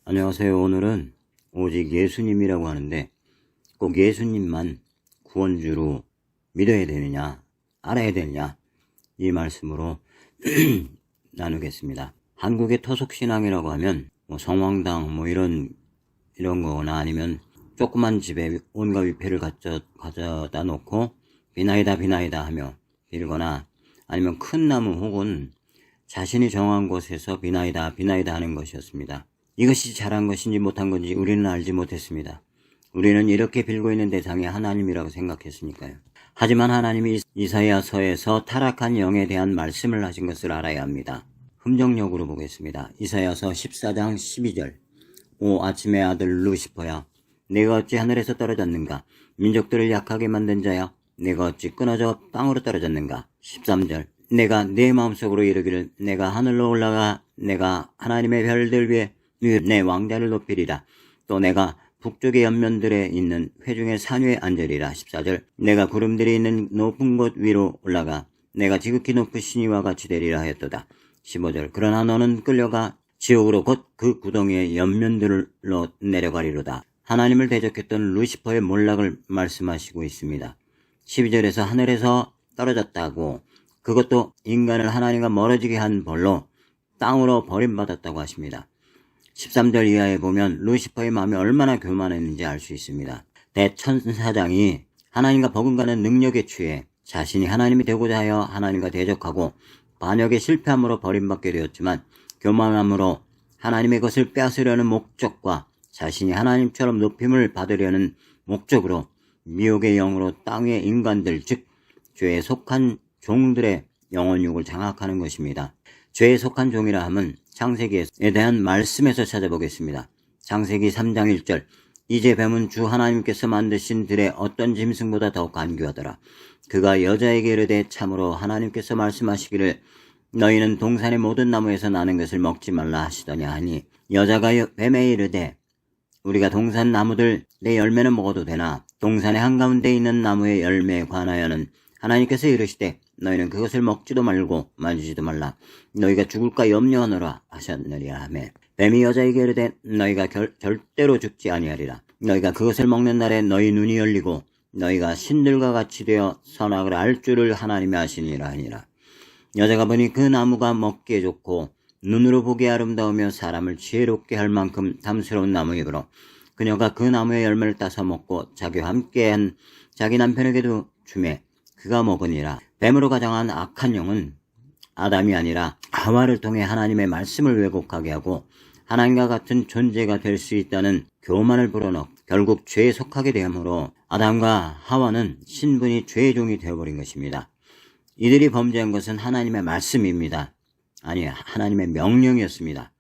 안녕하세요. 오늘은 오직 예수님이라고 하는데 꼭 예수님만 구원주로 믿어야 되느냐, 알아야 되느냐, 이 말씀으로 나누겠습니다. 한국의 토속신앙이라고 하면 성황당 이런 거나 아니면 조그만 집에 온갖 위패를 가져다 놓고 비나이다 하며 빌거나 아니면 큰 나무 혹은 자신이 정한 곳에서 비나이다 하는 것이었습니다. 이것이 잘한 것인지 못한 건지 우리는 알지 못했습니다. 우리는 이렇게 빌고 있는 대상이 하나님이라고 생각했으니까요. 하지만 하나님이 이사야서에서 타락한 영에 대한 말씀을 하신 것을 알아야 합니다. 흠정력으로 보겠습니다. 이사야서 14장 12절. 오 아침의 아들 루시퍼야, 내가 어찌 하늘에서 떨어졌는가? 민족들을 약하게 만든 자야, 내가 어찌 끊어져 땅으로 떨어졌는가? 13절. 내가 내 마음속으로 이르기를 내가 하늘로 올라가 내가 하나님의 별들 위에 내 왕자를 높이리라. 또 내가 북쪽의 옆면들에 있는 회중의 산 위에 앉으리라. 14절. 내가 구름들이 있는 높은 곳 위로 올라가 내가 지극히 높으신 이와 같이 되리라 하였도다. 15절. 그러나 너는 끌려가 지옥으로 곧 그 구덩이의 옆면들로 내려가리로다. 하나님을 대적했던 루시퍼의 몰락을 말씀하시고 있습니다. 12절에서 하늘에서 떨어졌다고, 그것도 인간을 하나님과 멀어지게 한 벌로 땅으로 버림받았다고 하십니다. 13절 이하에 보면 루시퍼의 마음이 얼마나 교만했는지 알 수 있습니다. 대천사장이 하나님과 버금가는 능력에 취해 자신이 하나님이 되고자 하여 하나님과 대적하고 반역에 실패함으로 버림받게 되었지만, 교만함으로 하나님의 것을 빼앗으려는 목적과 자신이 하나님처럼 높임을 받으려는 목적으로 미혹의 영으로 땅의 인간들, 즉 죄에 속한 종들의 영혼육을 장악하는 것입니다. 죄에 속한 종이라 함은 창세기에 대한 말씀에서 찾아보겠습니다. 창세기 3장 1절. 이제 뱀은 주 하나님께서 만드신 들의 어떤 짐승보다 더욱 간교하더라. 그가 여자에게 이르되 참으로 하나님께서 말씀하시기를 너희는 동산의 모든 나무에서 나는 것을 먹지 말라 하시더냐 하니, 여자가 뱀에 이르되 우리가 동산 나무들 내 열매는 먹어도 되나 동산의 한가운데 있는 나무의 열매에 관하여는 하나님께서 이르시되 너희는 그것을 먹지도 말고 만지지도 말라. 너희가 죽을까 염려하노라 하셨느니라 하매, 뱀이 여자에게 이르되 너희가 절대로 죽지 아니하리라. 너희가 그것을 먹는 날에 너희 눈이 열리고 너희가 신들과 같이 되어 선악을 알 줄을 하나님이 아시니라 하니라. 여자가 보니 그 나무가 먹기에 좋고 눈으로 보기에 아름다우며 사람을 지혜롭게 할 만큼 탐스러운 나무이므로 그녀가 그 나무의 열매를 따서 먹고 자기와 함께한 자기 남편에게도 주매 그가 먹으니라. 뱀으로 가장한 악한 영은 아담이 아니라 하와를 통해 하나님의 말씀을 왜곡하게 하고 하나님과 같은 존재가 될 수 있다는 교만을 불어넣어 결국 죄에 속하게 되므로 아담과 하와는 신분이 죄의 종이 되어버린 것입니다. 이들이 범죄한 것은 하나님의 말씀입니다. 아니, 하나님의 명령이었습니다.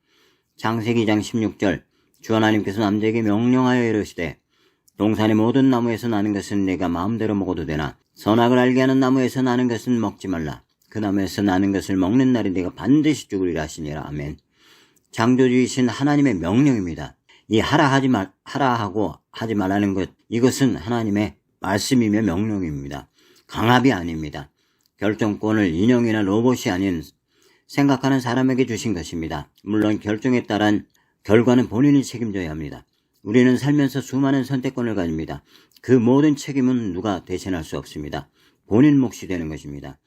창세기 2장 16절. 주 하나님께서 남자에게 명령하여 이르시되 동산의 모든 나무에서 나는 것은 내가 마음대로 먹어도 되나 선악을 알게 하는 나무에서 나는 것은 먹지 말라. 그 나무에서 나는 것을 먹는 날에 내가 반드시 죽으리라 하시니라. 아멘. 창조주이신 하나님의 명령입니다. 이 하라 하고 하지 말라는 것, 이것은 하나님의 말씀이며 명령입니다. 강압이 아닙니다. 결정권을 인형이나 로봇이 아닌 생각하는 사람에게 주신 것입니다. 물론 결정에 따른 결과는 본인이 책임져야 합니다. 우리는 살면서 수많은 선택권을 가집니다. 그 모든 책임은 누가 대신할 수 없습니다. 본인 몫이 되는 것입니다.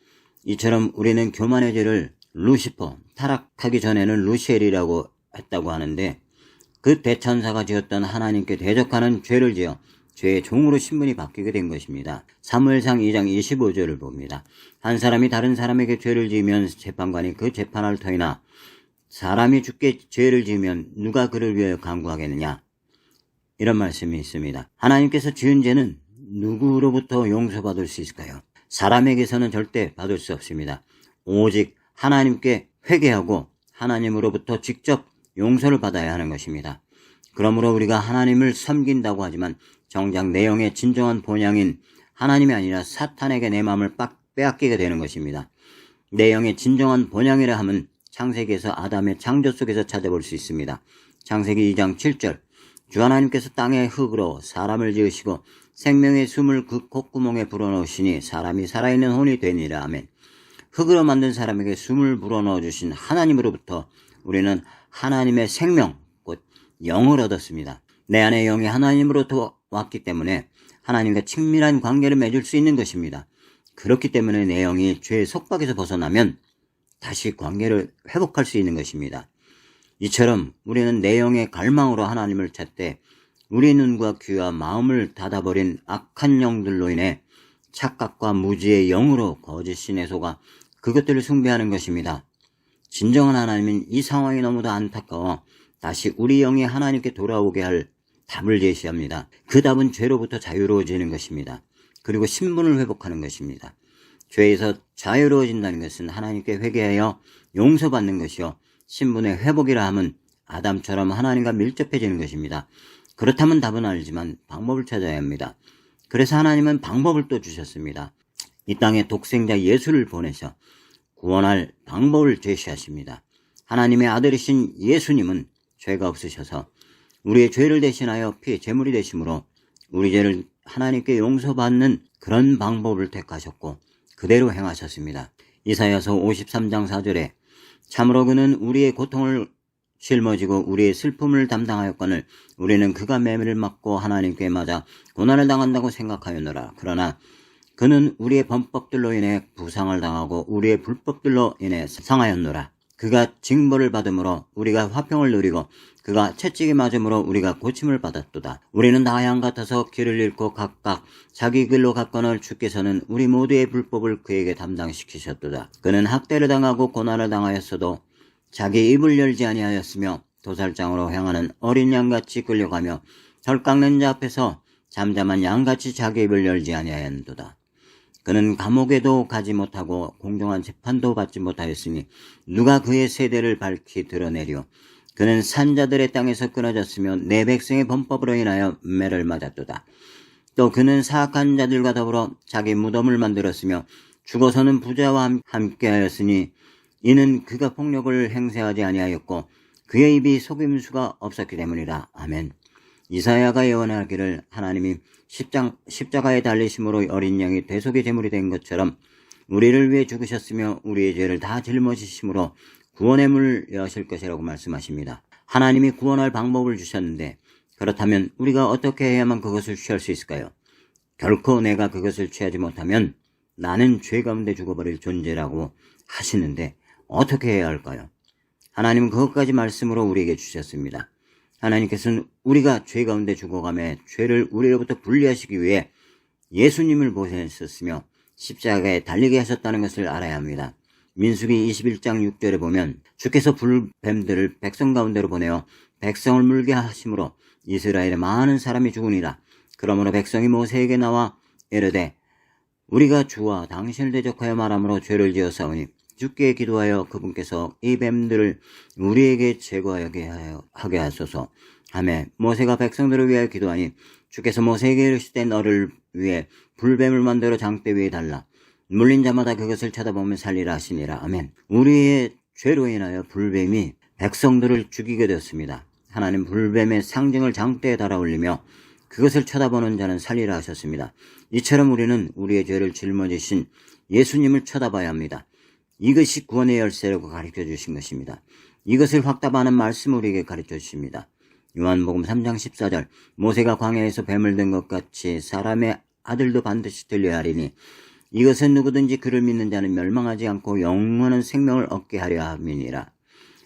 이처럼 우리는 교만의 죄를 루시퍼, 타락하기 전에는 루시엘이라고 했다고 하는데, 그 대천사가 지었던 하나님께 대적하는 죄를 지어 죄의 종으로 신분이 바뀌게 된 것입니다. 사무엘상 2장 25절을 봅니다. 한 사람이 다른 사람에게 죄를 지으면 재판관이 그 재판을 터이나 사람이 죽게 죄를 지으면 누가 그를 위하여 강구하겠느냐, 이런 말씀이 있습니다. 하나님께서 지은 죄는 누구로부터 용서받을 수 있을까요? 사람에게서는 절대 받을 수 없습니다. 오직 하나님께 회개하고 하나님으로부터 직접 용서를 받아야 하는 것입니다. 그러므로 우리가 하나님을 섬긴다고 하지만 정작 내 영의 진정한 본향인 하나님이 아니라 사탄에게 내 마음을 빼앗기게 되는 것입니다. 내 영의 진정한 본향이라 함은 창세기에서 아담의 창조 속에서 찾아볼 수 있습니다. 창세기 2장 7절. 주 하나님께서 땅의 흙으로 사람을 지으시고 생명의 숨을 그 콧구멍에 불어넣으시니 사람이 살아있는 혼이 되니라. 아멘. 흙으로 만든 사람에게 숨을 불어넣어 주신 하나님으로부터 우리는 하나님의 생명, 곧 영을 얻었습니다. 내 안에 영이 하나님으로부터 왔기 때문에 하나님과 친밀한 관계를 맺을 수 있는 것입니다. 그렇기 때문에 내 영이 죄의 속박에서 벗어나면 다시 관계를 회복할 수 있는 것입니다. 이처럼 우리는 내 영의 갈망으로 하나님을 찾되 우리 눈과 귀와 마음을 닫아버린 악한 영들로 인해 착각과 무지의 영으로 거짓 신에 속아 그것들을 숭배하는 것입니다. 진정한 하나님은 이 상황이 너무도 안타까워 다시 우리 영이 하나님께 돌아오게 할 답을 제시합니다. 그 답은 죄로부터 자유로워지는 것입니다. 그리고 신분을 회복하는 것입니다. 죄에서 자유로워진다는 것은 하나님께 회개하여 용서받는 것이요, 신분의 회복이라 함은 아담처럼 하나님과 밀접해지는 것입니다. 그렇다면 답은 알지만 방법을 찾아야 합니다. 그래서 하나님은 방법을 또 주셨습니다. 이 땅에 독생자 예수를 보내셔 구원할 방법을 제시하십니다. 하나님의 아들이신 예수님은 죄가 없으셔서 우리의 죄를 대신하여 피의 제물이 되심으로 우리 죄를 하나님께 용서받는 그런 방법을 택하셨고 그대로 행하셨습니다. 이사야서 53장 4절에 참으로 그는 우리의 고통을 짊어지고 우리의 슬픔을 담당하였거늘 우리는 그가 매를 맞고 하나님께 맞아 고난을 당한다고 생각하였노라. 그러나 그는 우리의 범법들로 인해 부상을 당하고 우리의 불법들로 인해 상하였노라. 그가 징벌을 받음으로 우리가 화평을 누리고 그가 채찍에 맞음으로 우리가 고침을 받았도다. 우리는 다 양 같아서 길을 잃고 각각 자기 길로 갔거늘 주께서는 우리 모두의 불법을 그에게 담당시키셨도다. 그는 학대를 당하고 고난을 당하였어도 자기 입을 열지 아니하였으며 도살장으로 향하는 어린 양같이 끌려가며 털 깎는 자 앞에서 잠잠한 양같이 자기 입을 열지 아니하였도다. 그는 감옥에도 가지 못하고 공정한 재판도 받지 못하였으니 누가 그의 세대를 밝히 드러내리오. 그는 산자들의 땅에서 끊어졌으며 내 백성의 범법으로 인하여 매를 맞았도다. 또 그는 사악한 자들과 더불어 자기 무덤을 만들었으며 죽어서는 부자와 함께하였으니 이는 그가 폭력을 행세하지 아니하였고 그의 입이 속임수가 없었기 때문이라. 아멘. 이사야가 예언하기를 하나님이 십자가에 달리심으로 어린 양이 대속의 제물이 된 것처럼 우리를 위해 죽으셨으며 우리의 죄를 다 짊어지심으로 구원의 문을 여실 것이라고 말씀하십니다. 하나님이 구원할 방법을 주셨는데 그렇다면 우리가 어떻게 해야만 그것을 취할 수 있을까요? 결코 내가 그것을 취하지 못하면 나는 죄 가운데 죽어버릴 존재라고 하시는데 어떻게 해야 할까요? 하나님은 그것까지 말씀으로 우리에게 주셨습니다. 하나님께서는 우리가 죄 가운데 죽어가며 죄를 우리로부터 분리하시기 위해 예수님을 보내셨으며 십자가에 달리게 하셨다는 것을 알아야 합니다. 민수기 21장 6절에 보면 주께서 불뱀들을 백성 가운데로 보내어 백성을 물게 하심으로 이스라엘에 많은 사람이 죽으니라. 그러므로 백성이 모세에게 나와 이르되 우리가 주와 당신을 대적하여 말함으로 죄를 지었사오니 주께 기도하여 그분께서 이 뱀들을 우리에게 제거하게 하게 하소서 하매 모세가 백성들을 위하여 기도하니 주께서 모세에게 이르시되 너를 위해 불뱀을 만들어 장대 위에 달라 물린 자마다 그것을 쳐다보면 살리라 하시니라. 아멘. 우리의 죄로 인하여 불뱀이 백성들을 죽이게 되었습니다. 하나님 불뱀의 상징을 장대에 달아 올리며 그것을 쳐다보는 자는 살리라 하셨습니다. 이처럼 우리는 우리의 죄를 짊어지신 예수님을 쳐다봐야 합니다. 이것이 구원의 열쇠라고 가르쳐 주신 것입니다. 이것을 확답하는 말씀을 우리에게 가르쳐 주십니다. 요한복음 3장 14절 모세가 광야에서 뱀을 든 것 같이 사람의 아들도 반드시 들려야 하리니 이것은 누구든지 그를 믿는 자는 멸망하지 않고 영원한 생명을 얻게 하려 함이니라.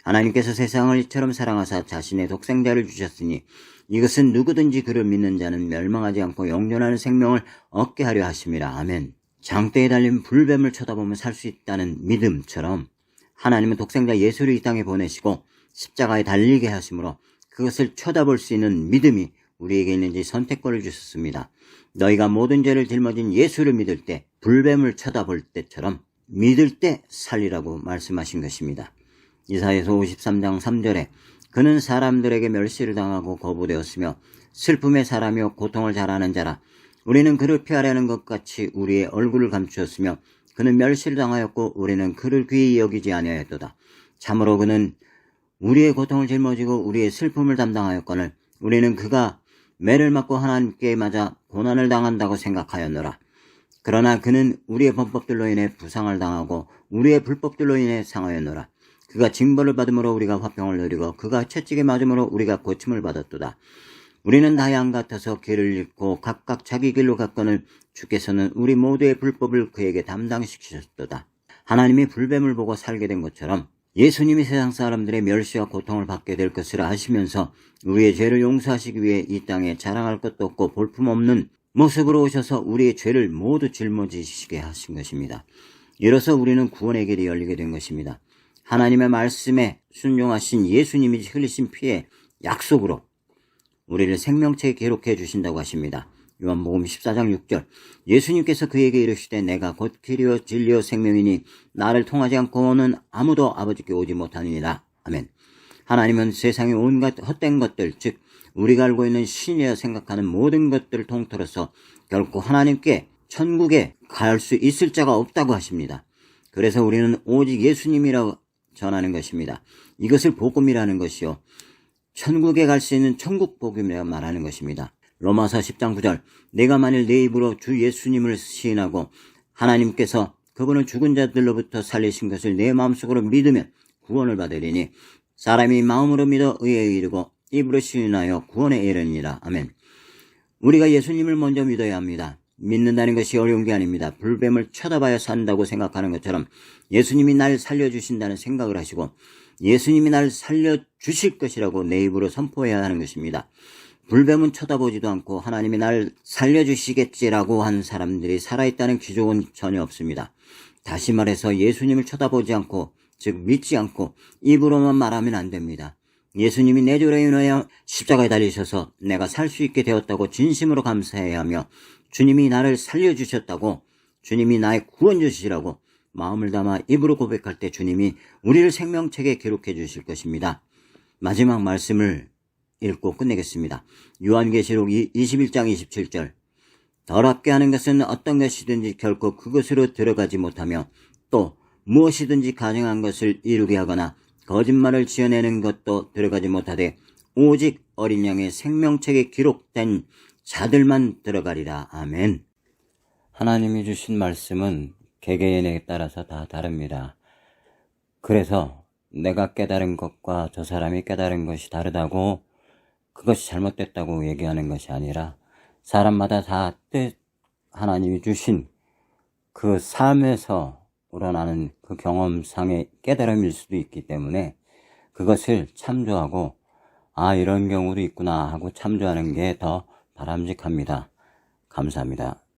하나님께서 세상을 이처럼 사랑하사 자신의 독생자를 주셨으니 이것은 누구든지 그를 믿는 자는 멸망하지 않고 영원한 생명을 얻게 하려 하심이라. 아멘. 장대에 달린 불뱀을 쳐다보면 살 수 있다는 믿음처럼 하나님은 독생자 예수를 이 땅에 보내시고 십자가에 달리게 하심으로 그것을 쳐다볼 수 있는 믿음이 우리에게 있는지 선택권을 주셨습니다. 너희가 모든 죄를 짊어진 예수를 믿을 때 불뱀을 쳐다볼 때처럼 믿을 때 살리라고 말씀하신 것입니다. 이사야서 53장 3절에 그는 사람들에게 멸시를 당하고 거부되었으며 슬픔의 사람이요 고통을 잘하는 자라. 우리는 그를 피하려는 것 같이 우리의 얼굴을 감추었으며 그는 멸시를 당하였고 우리는 그를 귀히 여기지 아니하였도다. 참으로 그는 우리의 고통을 짊어지고 우리의 슬픔을 담당하였거늘 우리는 그가 매를 맞고 하나님께 맞아 고난을 당한다고 생각하였노라. 그러나 그는 우리의 범법들로 인해 부상을 당하고 우리의 불법들로 인해 상하였노라. 그가 징벌을 받음으로 우리가 화평을 누리고 그가 채찍에 맞음으로 우리가 고침을 받았도다. 우리는 다 양 같아서 길을 잃고 각각 자기 길로 갔거늘 주께서는 우리 모두의 불법을 그에게 담당시키셨도다. 하나님이 불뱀을 보고 살게 된 것처럼 예수님이 세상 사람들의 멸시와 고통을 받게 될 것을 아시면서 우리의 죄를 용서하시기 위해 이 땅에 자랑할 것도 없고 볼품없는 모습으로 오셔서 우리의 죄를 모두 짊어지시게 하신 것입니다. 이로써 우리는 구원의 길이 열리게 된 것입니다. 하나님의 말씀에 순종하신 예수님이 흘리신 피의 약속으로 우리를 생명체에 기록해 주신다고 하십니다. 요한복음 14장 6절 예수님께서 그에게 이르시되 내가 곧 길이요 진리요 생명이니 나를 통하지 않고는 아무도 아버지께 오지 못하느니라. 아멘. 하나님은 세상의 온갖 헛된 것들, 즉 우리가 알고 있는 신이라 생각하는 모든 것들을 통틀어서 결코 하나님께 천국에 갈 수 있을 자가 없다고 하십니다. 그래서 우리는 오직 예수님이라고 전하는 것입니다. 이것을 복음이라는 것이요 천국에 갈 수 있는 천국 복음이라고 말하는 것입니다. 로마서 10장 9절 내가 만일 내 입으로 주 예수님을 시인하고 하나님께서 그분을 죽은 자들로부터 살리신 것을 내 마음속으로 믿으면 구원을 받으리니 사람이 마음으로 믿어 의에 이르고 입으로 시인하여 구원에 이르니라. 아멘. 우리가 예수님을 먼저 믿어야 합니다. 믿는다는 것이 어려운 게 아닙니다. 불뱀을 쳐다봐야 산다고 생각하는 것처럼 예수님이 날 살려주신다는 생각을 하시고 예수님이 날 살려주실 것이라고 내 입으로 선포해야 하는 것입니다. 불뱀은 쳐다보지도 않고 하나님이 날 살려주시겠지라고 한 사람들이 살아있다는 기적은 전혀 없습니다. 다시 말해서 예수님을 쳐다보지 않고 즉 믿지 않고 입으로만 말하면 안 됩니다. 예수님이 내 죄로 인하여 십자가에 달리셔서 내가 살 수 있게 되었다고 진심으로 감사해야 하며 주님이 나를 살려주셨다고 주님이 나의 구원주시라고 마음을 담아 입으로 고백할 때 주님이 우리를 생명책에 기록해 주실 것입니다. 마지막 말씀을 읽고 끝내겠습니다. 요한계시록 21장 27절 더럽게 하는 것은 어떤 것이든지 결코 그것으로 들어가지 못하며 또 무엇이든지 가증한 것을 이루게 하거나 거짓말을 지어내는 것도 들어가지 못하되 오직 어린 양의 생명책에 기록된 자들만 들어가리라. 아멘. 하나님이 주신 말씀은 개개인에 따라서 다 다릅니다. 그래서 내가 깨달은 것과 저 사람이 깨달은 것이 다르다고 그것이 잘못됐다고 얘기하는 것이 아니라 사람마다 다 하나님이 주신 그 삶에서 우러나는 그 경험상의 깨달음일 수도 있기 때문에 그것을 참조하고 이런 경우도 있구나 하고 참조하는 게 더 바람직합니다. 감사합니다.